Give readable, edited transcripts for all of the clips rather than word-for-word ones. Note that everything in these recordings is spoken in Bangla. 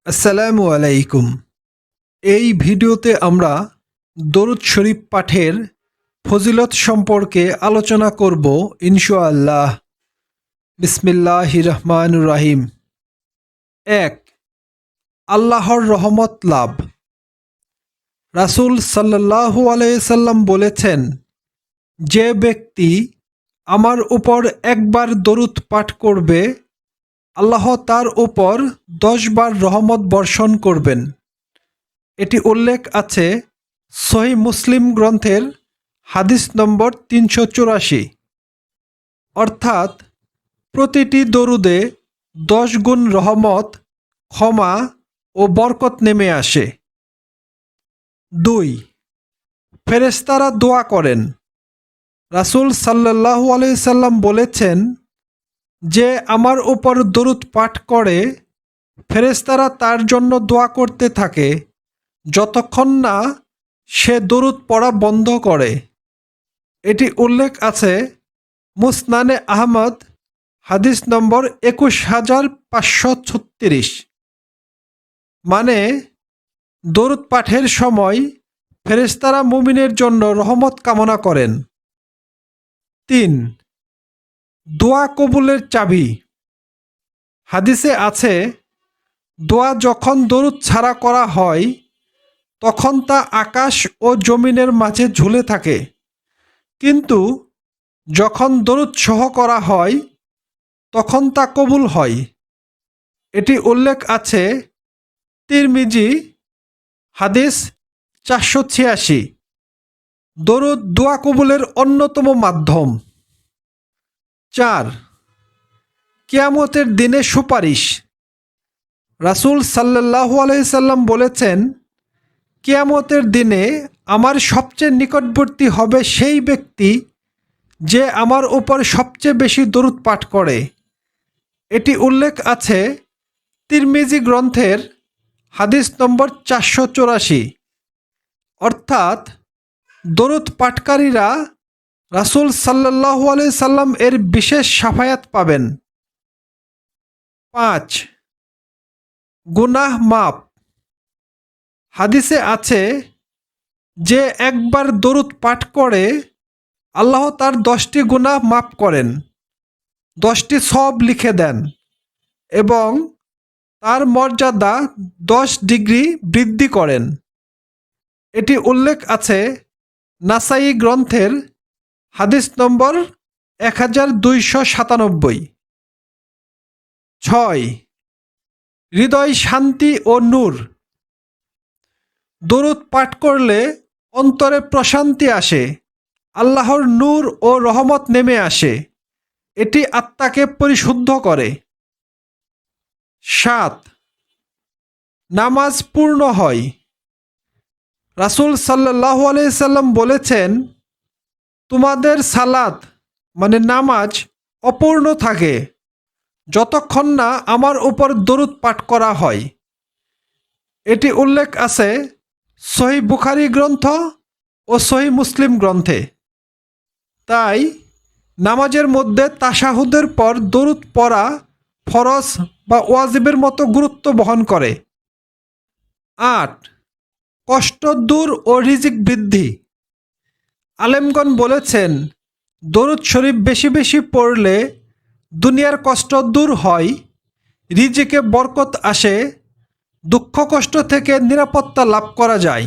আসসালামু আলাইকুম। এই ভিডিওতে আমরা দরুদ শরীফ পাঠের ফজিলত সম্পর্কে আলোচনা করব ইনশাআল্লাহ। বিসমিল্লাহির রহমানির রহিম। ১. আল্লাহর রহমত লাভ। রাসূল সাল্লাল্লাহু আলাইহি সাল্লাম বলেছেন, যে ব্যক্তি আমার উপর একবার দরুদ পাঠ করবে, আল্লাহ তার উপর 10 বার রহমত বর্ষণ করবেন। এটি উল্লেখ আছে সহিহ মুসলিম গ্রন্থের হাদিস নম্বর 384। অর্থাৎ প্রতিটি দরুদে 10 গুণ রহমত, ক্ষমা ও বরকত নেমে আসে। 2. ফেরেশতারা দোয়া করেন। রাসূল সাল্লাল্লাহু আলাইহি সাল্লাম বলেছেন, যে আমার উপর দরুদ পাঠ করে, ফেরেশতারা তার জন্য দোয়া করতে থাকে যতক্ষণ না সে দরুদ পড়া বন্ধ করে। এটি উল্লেখ আছে মুসনানে আহমদ হাদিস নম্বর 21536। মানে দরুদ পাঠের সময় ফেরেশতারা মুমিনের জন্য রহমত কামনা করেন। 3. দোয়া কবুলের চাবি। হাদিসে আছে, দোয়া যখন দরুদ ছাড়া করা হয় তখন তা আকাশ ও জমিনের মাঝে ঝুলে থাকে, কিন্তু যখন দরুদ সহ করা হয় তখন তা কবুল হয়। এটি উল্লেখ আছে তিরমিজি হাদিস 486। দরুদ দোয়া কবুলের অন্যতম মাধ্যম। 4. কিয়ামতের দিনে সুপারিশ। রাসূল সাল্লাল্লাহু আলাইহি সাল্লাম বলেছেন, কিয়ামতের দিনে আমার সবচেয়ে নিকটবর্তী হবে সেই ব্যক্তি যে আমার উপর সবচেয়ে বেশি দরুদ পাঠ করে। এটি উল্লেখ আছে তিরমিজি গ্রন্থের হাদিস নম্বর 484। অর্থাৎ দরুদ পাঠকারীরা রাসূল সাল্লাল্লাহু আলাইহি সাল্লাম এর বিশেষ শাফায়াত পাবেন। 5. গুনাহ মাপ। হাদিসে আছে, যে একবার দরুদ পাঠ করে আল্লাহ তার 10টি গুনাহ মাফ করেন, 10টি সওয়াব লিখে দেন এবং তার মর্যাদা 10 ডিগ্রি বৃদ্ধি করেন। এটি উল্লেখ আছে নাসাই গ্রন্থের হাদিস নম্বর 1297। 6. হৃদয় শান্তি ও নূর। দরুদ পাঠ করলে অন্তরে প্রশান্তি আসে, আল্লাহর নূর ও রহমত নেমে আসে। এটি আত্মাকে পরিশুদ্ধ করে। 7. নামাজ পূর্ণ হয়। রাসূল সাল্লাল্লাহু আলাইহি সাল্লাম বলেছেন, তোমাদের সালাত মানে নামাজ অপূর্ণ থাকে যতক্ষণ না আমার উপর দরুদ পাঠ করা হয়। এটি উল্লেখ আছে সহিহ বুখারী গ্রন্থ ও সহিহ মুসলিম গ্রন্থে। তাই নামাজের মধ্যে তাশাহুদের পর দরুদ পড়া ফরজ বা ওয়াজিবের মতো গুরুত্ব বহন করে। 8. কষ্ট দূর ও রিজিক বৃদ্ধি। আলেমগণ বলেছেন, দরুদ শরীফ বেশি বেশি পড়লে দুনিয়ার কষ্ট দূর হয়, রিজিকে বরকত আসে, দুঃখ কষ্ট থেকে নিরাপত্তা লাভ করা যায়।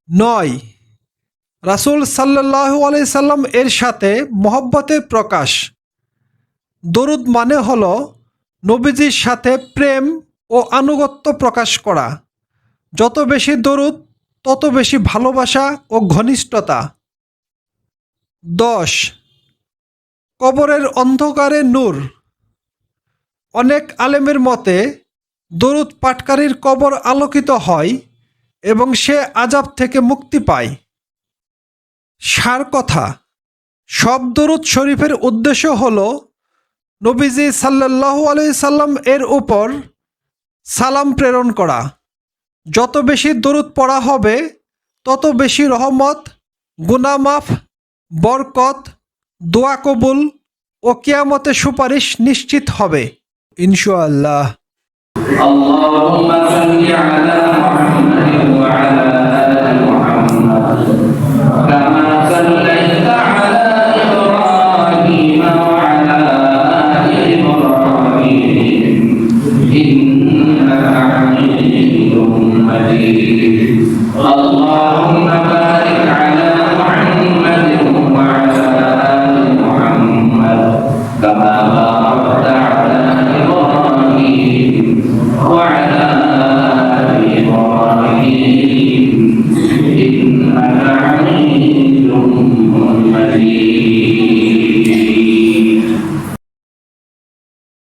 9. রাসূল সাল্লাল্লাহু আলাইহি সাল্লাম এর সাথে মহব্বতের প্রকাশ। দরুদ মানে হলো নবীজির সাথে প্রেম ও আনুগত্য প্রকাশ করা। যত বেশি দরুদ তত বেশি ভালোবাসা ও ঘনিষ্ঠতা। 10. কবরের অন্ধকারে নূর। অনেক আলেমের মতে দরুদ পাঠকারীর কবর আলোকিত হয় এবং সে আযাব থেকে মুক্তি পায়। সার কথা, সব দরুদ শরীফের উদ্দেশ্য হলো নবীজি সাল্লাল্লাহু আলাইহি সাল্লাম এর উপর সালাম প্রেরণ করা। যত বেশি দরুদ পড়া হবে তত বেশি রহমত, গুনাহ মাফ, বরকত, দোয়া কবুল ও কিয়ামতে সুপারিশ নিশ্চিত হবে ইনশাআল্লাহ। اللهم صل على محمد وعلى آل محمد كما صليت على إبراهيم وعلى آل إبراهيم إنك حميد مجيد